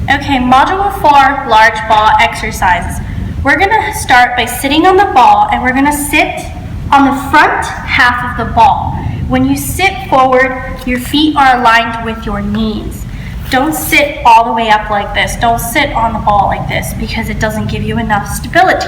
Okay, module 4, large ball exercises. We're gonna start by sitting on the ball, and we're gonna sit on the front half of the ball. When you sit forward, your feet are aligned with your knees. Don't sit all the way up like this. Don't sit on the ball like this because it doesn't give you enough stability.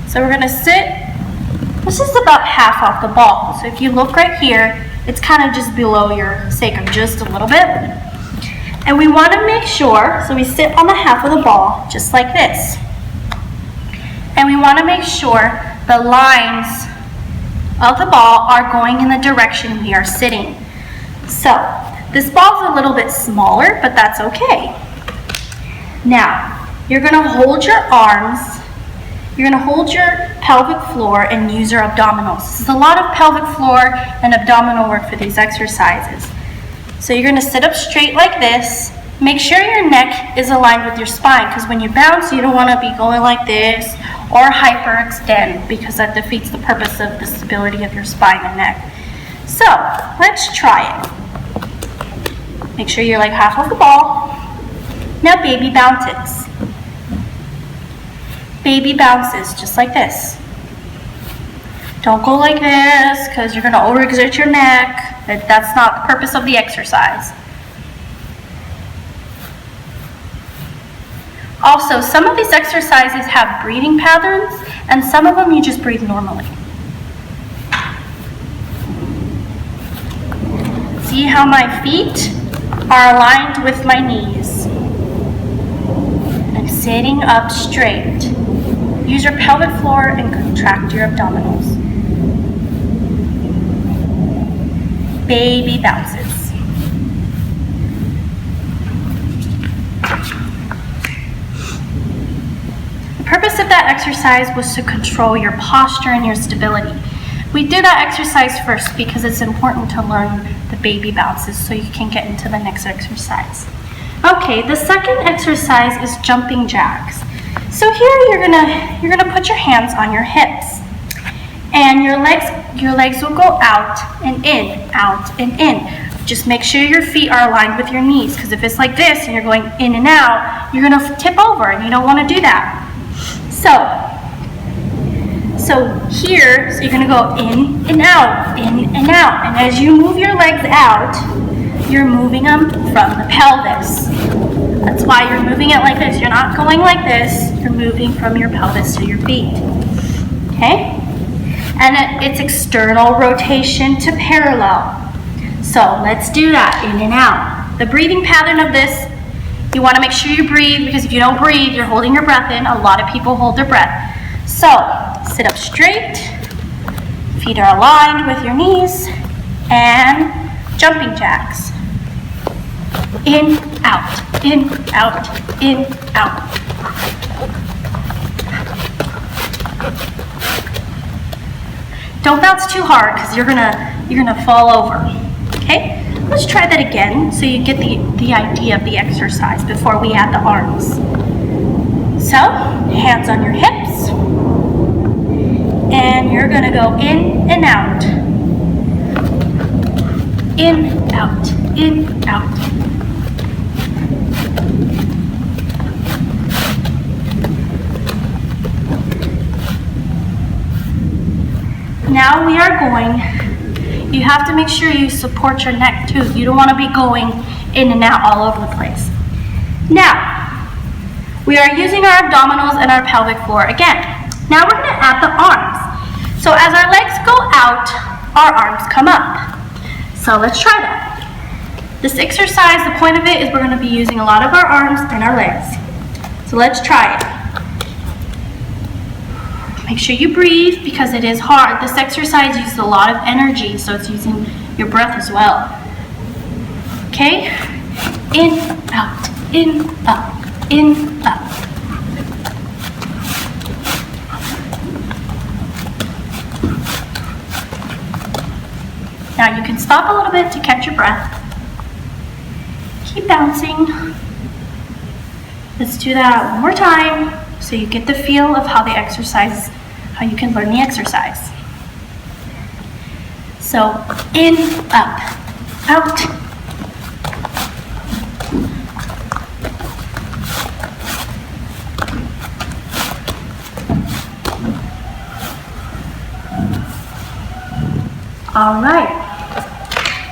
So we're gonna sit, this is about half off the ball. So if you look right here, it's kind of just below your sacrum, just a little bit. And we want to make sure, so we sit on the half of the ball, just like this. And we want to make sure the lines of the ball are going in the direction we are sitting. So, this ball is a little bit smaller, but that's okay. Now, you're going to hold your arms, you're going to hold your pelvic floor and use your abdominals. This is a lot of pelvic floor and abdominal work for these exercises. So you're going to sit up straight like this. Make sure your neck is aligned with your spine, because when you bounce, you don't want to be going like this or hyperextend, because that defeats the purpose of the stability of your spine and neck. So let's try it. Make sure you're like half of the ball. Now baby bounces. Baby bounces just like this. Don't go like this because you're going to overexert your neck. That's not the purpose of the exercise. Also, some of these exercises have breathing patterns, and some of them you just breathe normally. See how my feet are aligned with my knees. I'm sitting up straight. Use your pelvic floor and contract your abdominals. Baby bounces. The purpose of that exercise was to control your posture and your stability. We do that exercise first because it's important to learn the baby bounces so you can get into the next exercise. Okay, the second exercise is jumping jacks. So here you're gonna put your hands on your hips, and your legs will go out and in, out and in. Just make sure your feet are aligned with your knees, because if it's like this and you're going in and out, you're gonna tip over, and you don't want to do that. So here, so you're gonna go in and out, and as you move your legs out, you're moving them from the pelvis. That's why you're moving it like this. You're not going like this. You're moving from your pelvis to your feet. Okay? And it's external rotation to parallel. So let's do that, in and out. The breathing pattern of this, you want to make sure you breathe, because if you don't breathe, you're holding your breath in. A lot of people hold their breath. So sit up straight, feet are aligned with your knees, and jumping jacks. In, out, in, out, in, out. Don't bounce too hard because you're gonna fall over. Okay? Let's try that again so you get the idea of the exercise before we add the arms. So, hands on your hips, and you're gonna go in and out. In, out, in, out. Now we are going, you have to make sure you support your neck too. You don't want to be going in and out all over the place. Now, we are using our abdominals and our pelvic floor again. Now we're going to add the arms. So as our legs go out, our arms come up. So let's try that. This exercise, the point of it is we're going to be using a lot of our arms and our legs. So let's try it. Make sure you breathe because it is hard. This exercise uses a lot of energy, so it's using your breath as well. Okay? In, out, in, up, in, up. Now you can stop a little bit to catch your breath. Keep bouncing. Let's do that one more time so you get the feel of how you can learn the exercise. So in, up, out. All right.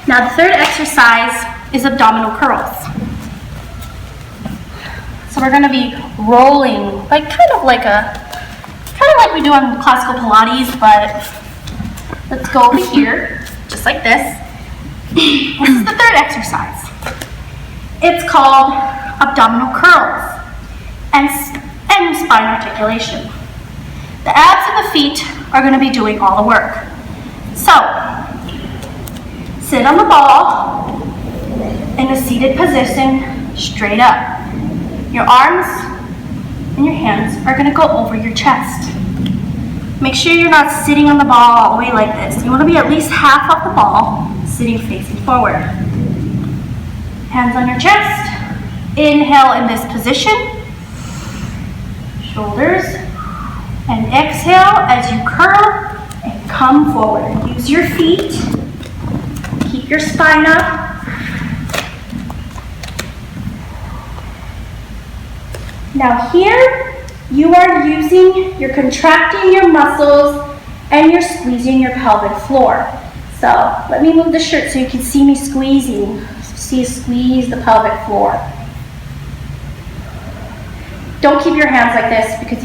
Now the third exercise is abdominal curls. So we're going to be rolling, like kind of like we do on classical Pilates, but let's go over here, just like this. This is the third exercise. It's called abdominal curls and spine articulation. The abs and the feet are going to be doing all the work. So, sit on the ball in a seated position, straight up. Your arms and your hands are going to go over your chest. Make sure you're not sitting on the ball all the way like this. You want to be at least half of the ball, sitting facing forward. Hands on your chest. Inhale in this position. Shoulders. And exhale as you curl and come forward. Use your feet. Keep your spine up. Now here, you're contracting your muscles and you're squeezing your pelvic floor. So let me move the shirt so you can see me squeezing. Squeeze the pelvic floor. Don't keep your hands like this because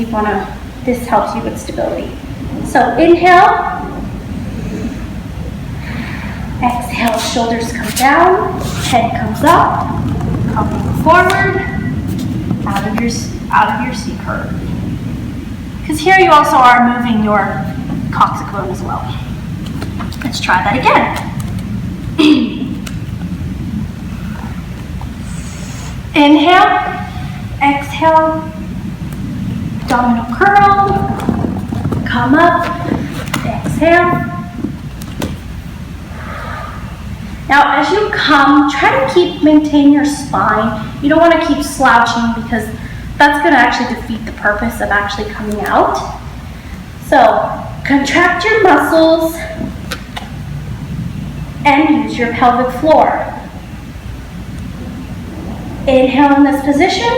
this helps you with stability. So inhale. Exhale, shoulders come down, head comes up, coming forward. Out of your C curve. Because here you also are moving your coccyx bone as well. Let's try that again. Inhale, exhale, abdominal curl, come up, exhale. Now as you come, try to maintain your spine. You don't want to keep slouching because that's going to actually defeat the purpose of actually coming out. So contract your muscles and use your pelvic floor. Inhale in this position.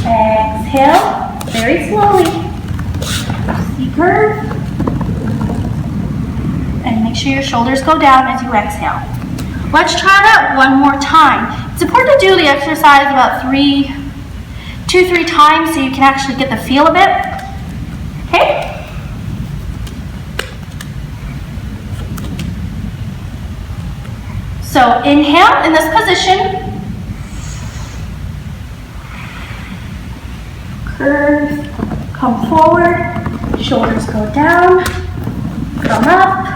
Exhale, very slowly. C curve. And make sure your shoulders go down as you exhale. Let's try that one more time. It's important to do the exercise about 2-3 times so you can actually get the feel of it. Okay? So inhale in this position. Curve, come forward, shoulders go down, come up.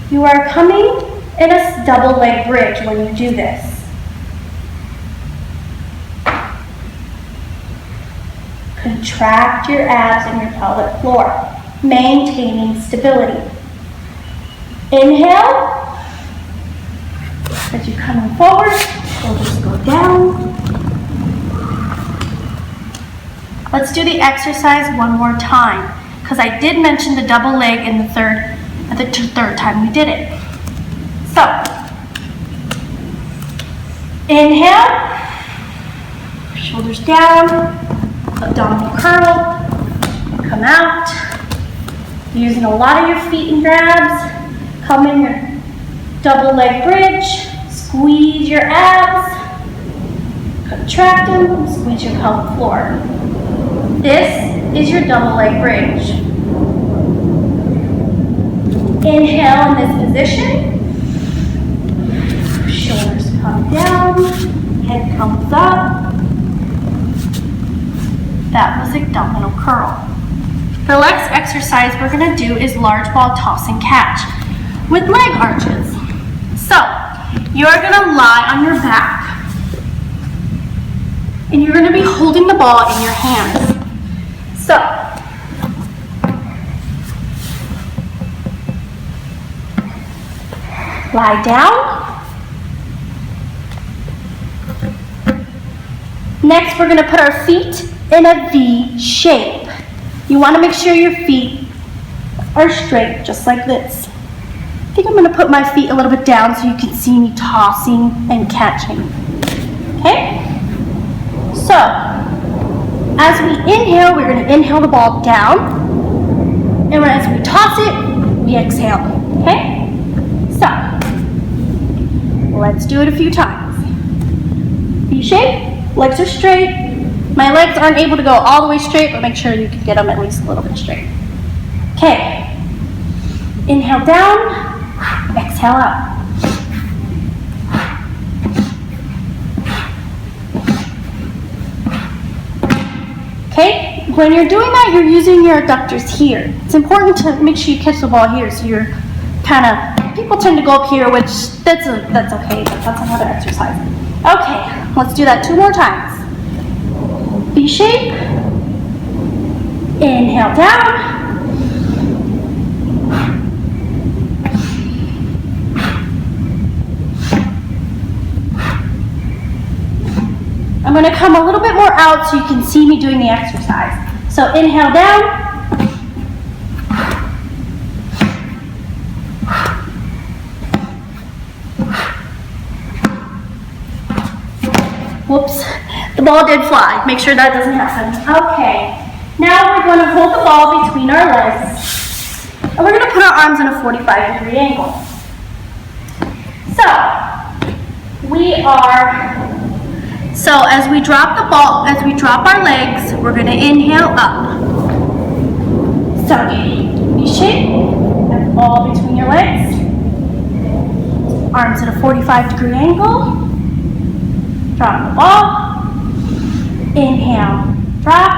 You are coming in a double leg bridge when you do this. Contract your abs and your pelvic floor, maintaining stability. Inhale, as you're coming forward, shoulders go down. Let's do the exercise one more time, because I did mention the double leg in the third time we did it. So, inhale, shoulders down, abdominal curl, come out, using a lot of your feet and abs, come in your double leg bridge, squeeze your abs, contract them, squeeze your pelvic floor. This is your double leg bridge. Inhale in this position. Shoulders come down, head comes up. That was abdominal curl. The next exercise we're going to do is large ball toss and catch with leg arches. So, you're going to lie on your back and you're going to be holding the ball in your hands. So, lie down. Next, we're going to put our feet in a V shape. You want to make sure your feet are straight, just like this. I think I'm going to put my feet a little bit down so you can see me tossing and catching. Okay? So, As we inhale, we're going to inhale the ball down. And as we toss it, we exhale. Okay? So, let's do it a few times. V shape, legs are straight. My legs aren't able to go all the way straight, but make sure you can get them at least a little bit straight. Okay. Inhale down, exhale out. Okay, when you're doing that, you're using your adductors here. It's important to make sure you catch the ball here, so you're kind of, people tend to go up here, which that's okay, but that's another exercise. Okay, let's do that 2 more times. V shape, inhale down, I'm going to come a little bit more out so you can see me doing the exercise. So inhale down. Whoops, the ball did fly. Make sure that doesn't happen. Okay, now we're going to hold the ball between our legs. And we're going to put our arms in a 45-degree angle. So as we drop the ball, as we drop our legs, we're going to inhale up. So V shape, and the ball between your legs. Arms at a 45-degree angle. Drop the ball. Inhale, drop.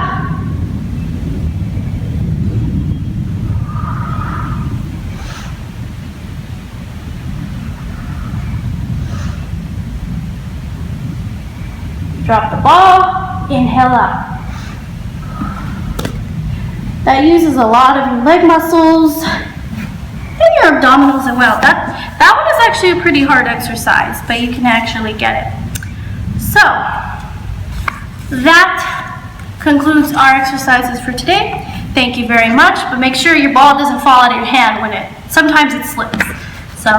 Drop the ball, inhale up. That uses a lot of your leg muscles and your abdominals as well. That one is actually a pretty hard exercise, but you can actually get it. So, that concludes our exercises for today. Thank you very much, but make sure your ball doesn't fall out of your hand sometimes it slips. So,